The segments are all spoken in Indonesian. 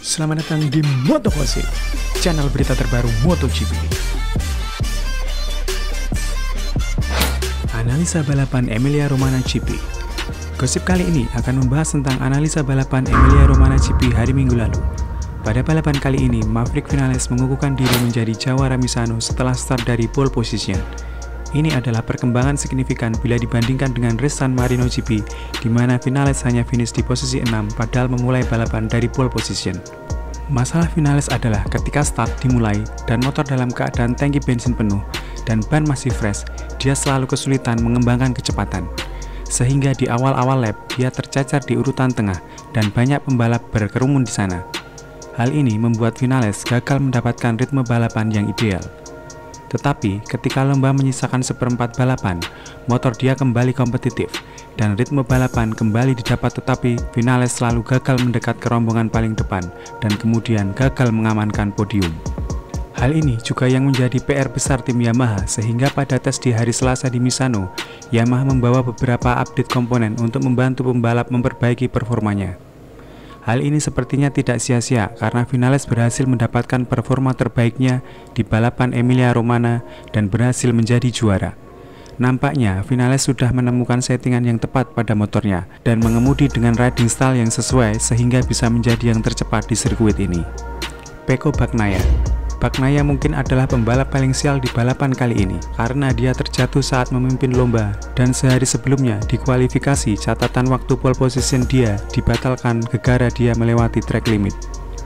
Selamat datang di Moto Gossip, channel berita terbaru MotoGP. Analisa balapan Emilia Romagna GP. Gosip kali ini akan membahas tentang analisa balapan Emilia Romagna GP hari Minggu lalu. Pada balapan kali ini, Maverick Viñales mengukuhkan diri menjadi jawara Misano setelah start dari pole position. Ini adalah perkembangan signifikan bila dibandingkan dengan race San Marino GP, di mana Viñales hanya finish di posisi 6 padahal memulai balapan dari pole position. Masalah Viñales adalah ketika start dimulai dan motor dalam keadaan tangki bensin penuh dan ban masih fresh, dia selalu kesulitan mengembangkan kecepatan. Sehingga di awal-awal lap, dia tercacar di urutan tengah dan banyak pembalap berkerumun di sana. Hal ini membuat Viñales gagal mendapatkan ritme balapan yang ideal. Tetapi ketika lomba menyisakan seperempat balapan, motor dia kembali kompetitif dan ritme balapan kembali didapat, tetapi Viñales selalu gagal mendekat ke rombongan paling depan dan kemudian gagal mengamankan podium. Hal ini juga yang menjadi PR besar tim Yamaha, sehingga pada tes di hari Selasa di Misano, Yamaha membawa beberapa update komponen untuk membantu pembalap memperbaiki performanya. Hal ini sepertinya tidak sia-sia karena Viñales berhasil mendapatkan performa terbaiknya di balapan Emilia Romagna dan berhasil menjadi juara. Nampaknya Viñales sudah menemukan settingan yang tepat pada motornya dan mengemudi dengan riding style yang sesuai sehingga bisa menjadi yang tercepat di sirkuit ini. Pecco Bagnaia. Bagnaia mungkin adalah pembalap paling sial di balapan kali ini karena dia terjatuh saat memimpin lomba dan sehari sebelumnya di kualifikasi catatan waktu pole position dia dibatalkan gara-gara dia melewati track limit.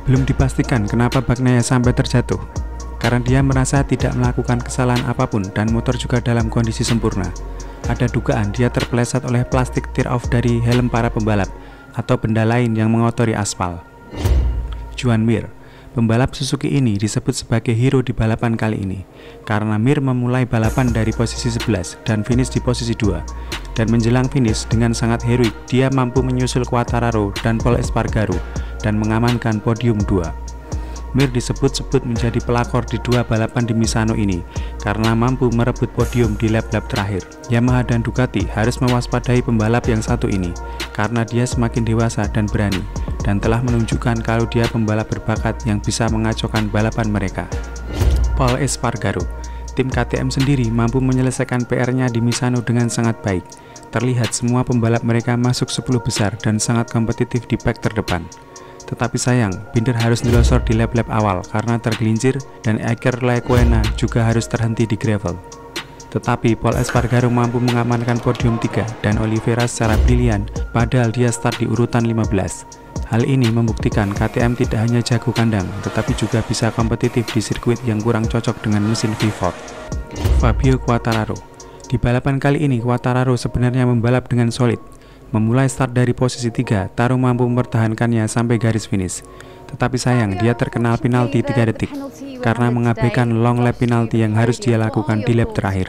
Belum dipastikan kenapa Bagnaia sampai terjatuh karena dia merasa tidak melakukan kesalahan apapun dan motor juga dalam kondisi sempurna. Ada dugaan dia terpeleset oleh plastik tear-off dari helm para pembalap atau benda lain yang mengotori aspal. Joan Mir. Pembalap Suzuki ini disebut sebagai hero di balapan kali ini karena Mir memulai balapan dari posisi 11 dan finish di posisi 2, dan menjelang finish dengan sangat heroik dia mampu menyusul Quartararo dan Pol Espargaro dan mengamankan podium 2. Mir disebut-sebut menjadi pelakor di dua balapan di Misano ini karena mampu merebut podium di lap-lap terakhir. Yamaha dan Ducati harus mewaspadai pembalap yang satu ini karena dia semakin dewasa dan berani dan telah menunjukkan kalau dia pembalap berbakat yang bisa mengacaukan balapan mereka. Pol Espargaro. Tim KTM sendiri mampu menyelesaikan PR-nya di Misano dengan sangat baik. Terlihat semua pembalap mereka masuk 10 besar dan sangat kompetitif di pack terdepan. Tetapi sayang, Binder harus dilosor di lap-lap awal karena tergelincir dan Iker Lecuona juga harus terhenti di gravel. Tetapi Pol Espargaro mampu mengamankan podium 3 dan Oliveira secara brilian padahal dia start di urutan 15. Hal ini membuktikan KTM tidak hanya jago kandang tetapi juga bisa kompetitif di sirkuit yang kurang cocok dengan mesin V8. Fabio Quartararo. Di balapan kali ini Quartararo sebenarnya membalap dengan solid. Memulai start dari posisi 3, Taro mampu mempertahankannya sampai garis finish. Tetapi sayang, dia terkenal penalti 3 detik karena mengabaikan long lap penalti yang harus dia lakukan di lap terakhir.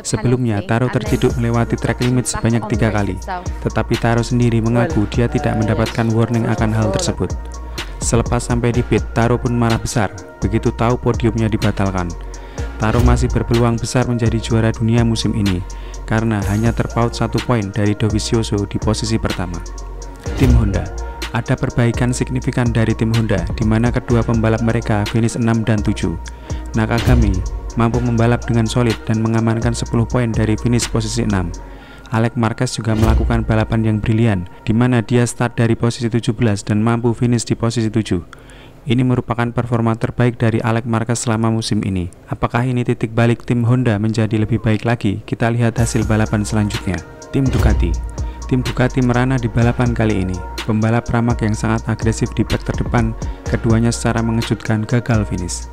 Sebelumnya, Taro terciduk melewati track limit sebanyak 3 kali, tetapi Taro sendiri mengaku dia tidak mendapatkan warning akan hal tersebut. Selepas sampai di pit, Taro pun marah besar begitu tahu podiumnya dibatalkan. Taro masih berpeluang besar menjadi juara dunia musim ini karena hanya terpaut 1 poin dari Dovizioso di posisi pertama. Tim Honda. Ada perbaikan signifikan dari tim Honda di mana kedua pembalap mereka finish 6 dan 7. Nakagami mampu membalap dengan solid dan mengamankan 10 poin dari finish posisi 6. Alex Marquez juga melakukan balapan yang brilian di mana dia start dari posisi 17 dan mampu finish di posisi 7. Ini merupakan performa terbaik dari Alex Marquez selama musim ini. Apakah ini titik balik tim Honda menjadi lebih baik lagi? Kita lihat hasil balapan selanjutnya. Tim Ducati. Tim Ducati merana di balapan kali ini. Pembalap Pramac yang sangat agresif di pack terdepan, keduanya secara mengejutkan gagal finish.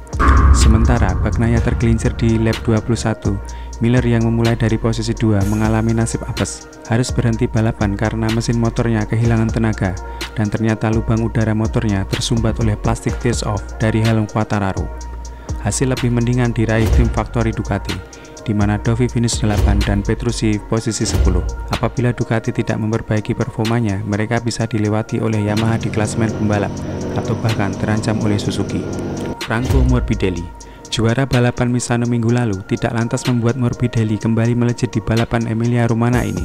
Sementara Bagnaia tergelincir di lap 21. Miller yang memulai dari posisi 2 mengalami nasib apes, harus berhenti balapan karena mesin motornya kehilangan tenaga dan ternyata lubang udara motornya tersumbat oleh plastik tear-off dari helm Quartararo. Hasil lebih mendingan diraih tim Factory Ducati, di mana Dovi finish 8 dan Petrucci posisi 10. Apabila Ducati tidak memperbaiki performanya, mereka bisa dilewati oleh Yamaha di klasemen pembalap atau bahkan terancam oleh Suzuki. Franco Morbidelli. Juara balapan Misano minggu lalu tidak lantas membuat Morbidelli kembali melejit di balapan Emilia Romagna ini.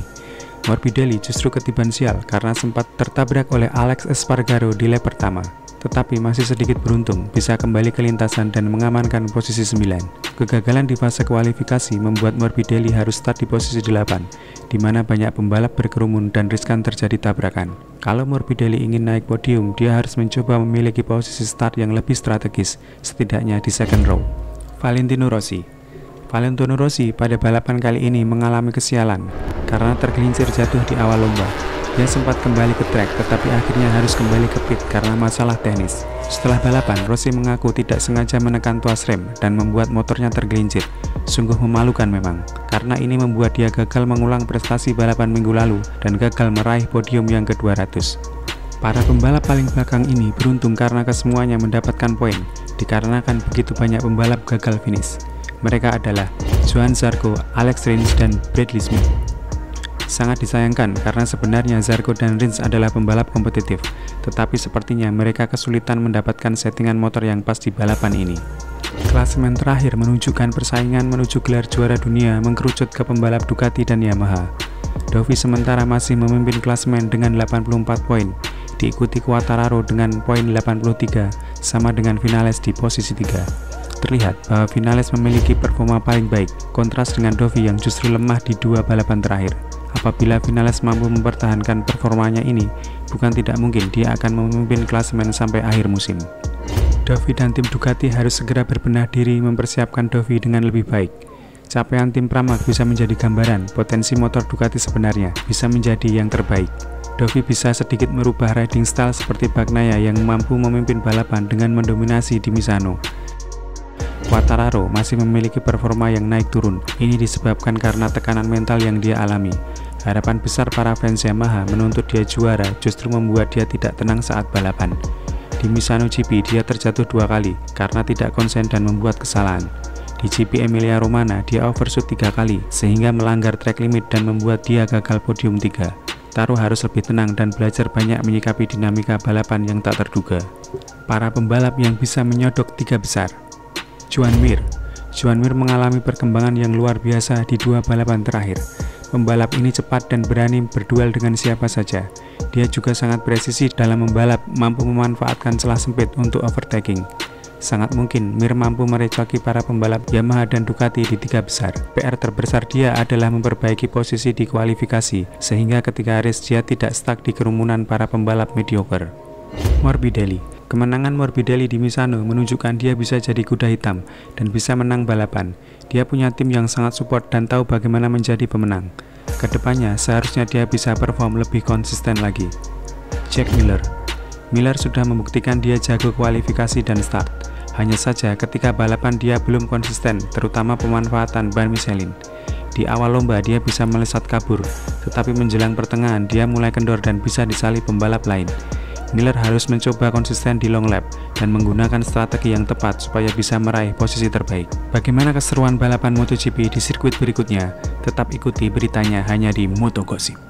Morbidelli justru ketiban sial karena sempat tertabrak oleh Alex Espargaro di lap pertama. tetapi masih sedikit beruntung bisa kembali ke lintasan dan mengamankan posisi 9. Kegagalan di fase kualifikasi membuat Morbidelli harus start di posisi 8, di mana banyak pembalap berkerumun dan riskan terjadi tabrakan. Kalau Morbidelli ingin naik podium, dia harus mencoba memiliki posisi start yang lebih strategis, setidaknya di second row. Valentino Rossi pada balapan kali ini mengalami kesialan karena tergelincir jatuh di awal lomba. Dia sempat kembali ke trek, tetapi akhirnya harus kembali ke pit karena masalah teknis. Setelah balapan, Rossi mengaku tidak sengaja menekan tuas rem dan membuat motornya tergelincir. Sungguh memalukan memang, karena ini membuat dia gagal mengulang prestasi balapan minggu lalu dan gagal meraih podium yang ke-200. Para pembalap paling belakang ini beruntung karena kesemuanya mendapatkan poin, dikarenakan begitu banyak pembalap gagal finish. Mereka adalah Johann Zarco, Alex Rins, dan Bradley Smith. Sangat disayangkan karena sebenarnya Zarco dan Rins adalah pembalap kompetitif, tetapi sepertinya mereka kesulitan mendapatkan settingan motor yang pas di balapan ini. Klasemen terakhir menunjukkan persaingan menuju gelar juara dunia mengkerucut ke pembalap Ducati dan Yamaha. Dovi sementara masih memimpin klasemen dengan 84 poin, diikuti Quartararo dengan poin 83, sama dengan Vinales di posisi 3. Terlihat bahwa Vinales memiliki performa paling baik, kontras dengan Dovi yang justru lemah di 2 balapan terakhir. Apabila Vinales mampu mempertahankan performanya ini, bukan tidak mungkin dia akan memimpin klasemen sampai akhir musim. Dovi dan tim Ducati harus segera berbenah diri mempersiapkan Dovi dengan lebih baik. Capaian tim Pramac bisa menjadi gambaran potensi motor Ducati sebenarnya bisa menjadi yang terbaik. Dovi bisa sedikit merubah riding style seperti Bagnaia yang mampu memimpin balapan dengan mendominasi di Misano. Quartararo masih memiliki performa yang naik turun. Ini disebabkan karena tekanan mental yang dia alami. Harapan besar para fans Yamaha menuntut dia juara justru membuat dia tidak tenang saat balapan. Di Misano GP dia terjatuh 2 kali karena tidak konsen dan membuat kesalahan. Di GP Emilia Romagna dia overshoot 3 kali sehingga melanggar track limit dan membuat dia gagal podium 3. Taro harus lebih tenang dan belajar banyak menyikapi dinamika balapan yang tak terduga. Para pembalap yang bisa menyodok 3 besar. Joan Mir mengalami perkembangan yang luar biasa di 2 balapan terakhir. Pembalap ini cepat dan berani berduel dengan siapa saja. Dia juga sangat presisi dalam membalap, mampu memanfaatkan celah sempit untuk overtaking. Sangat mungkin Mir mampu merecoki para pembalap Yamaha dan Ducati di 3 besar. PR terbesar dia adalah memperbaiki posisi di kualifikasi, sehingga ketika race dia tidak stuck di kerumunan para pembalap mediocre. Morbidelli. Kemenangan Morbidelli di Misano menunjukkan dia bisa jadi kuda hitam dan bisa menang balapan. Dia punya tim yang sangat support dan tahu bagaimana menjadi pemenang. Kedepannya seharusnya dia bisa perform lebih konsisten lagi. Jack Miller sudah membuktikan dia jago kualifikasi dan start. Hanya saja ketika balapan dia belum konsisten, terutama pemanfaatan ban Michelin. Di awal lomba dia bisa melesat kabur, tetapi menjelang pertengahan dia mulai kendor dan bisa disalip pembalap lain. Miller harus mencoba konsisten di long lap dan menggunakan strategi yang tepat supaya bisa meraih posisi terbaik. Bagaimana keseruan balapan MotoGP di sirkuit berikutnya? Tetap ikuti beritanya hanya di Moto Gossip.